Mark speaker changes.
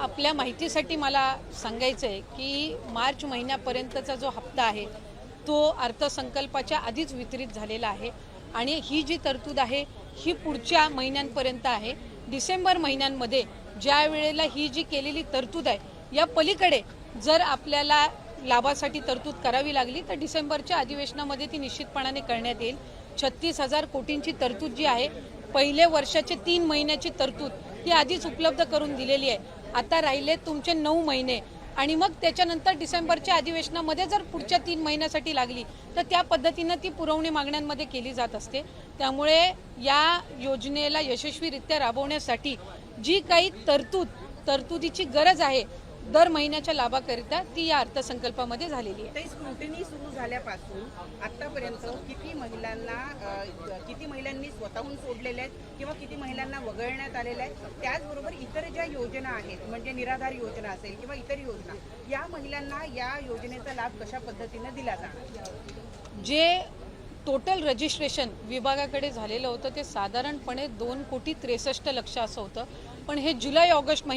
Speaker 1: आपल्या माहितीसाठी मला सांगायचं आहे की मार्च महिन्यापर्यंतचा जो हप्ता आहे तो अर्थसंकल्पाच्या आधीच वितरित झालेला आहे आणि ही जी तरतूद आहे ही पुढच्या महिन्यांपर्यंत आहे। डिसेंबर महिन्यांमध्ये ज्या वेळेला ही जी केलेली तरतूद आहे या पलीकडे जर आपल्याला लाभासाठी तरतूद करावी लागली तर डिसेंबरच्या अधिवेशनामध्ये ती निश्चितपणाने करण्यात येईल। 36,000 कोटींची तरतूद जी आहे पहिले वर्षाचे 3 महिन्याची तरतूद ही आधीच उपलब्ध करून दिलेली आहे। आता राहिले तुमचे 9 महिने आणि मग त्याच्यानंतर डिसेंबरच्या अधिवेशनामध्ये जर पुढच्या 3 महिन्यासाठी लागली तर त्या पद्धतीने ती पुरवणी मागण्यांमध्ये केली जात असते। त्यामुळे या योजनेला यशस्वीरित्या राबवण्यासाठी जी काही तरतुदीची गरज आहे दर महिन्याच्या लाभाकरिता ती या अर्थसंकल्पामध्ये झालेली आहे।
Speaker 2: स्क्रुटिनी सुरू झाल्यापासून आतापर्यंत किती महिलांनी स्वतःहून सोडलेले आहेत किंवा किती महिलांना वगळण्यात आलेल्या आहेत, त्याचबरोबर इतर ज्या योजना आहेत म्हणजे निराधार योजना असेल किंवा इतर योजना, या महिलांना या योजनेचा लाभ कशा पद्धतीने दिला जाणार?
Speaker 1: जे टोटल रजिस्ट्रेशन विभागाकडे झालेलं होतं ते साधारणपणे 2,63,00,000 असं होतं, पण हे जुलै ऑगस्ट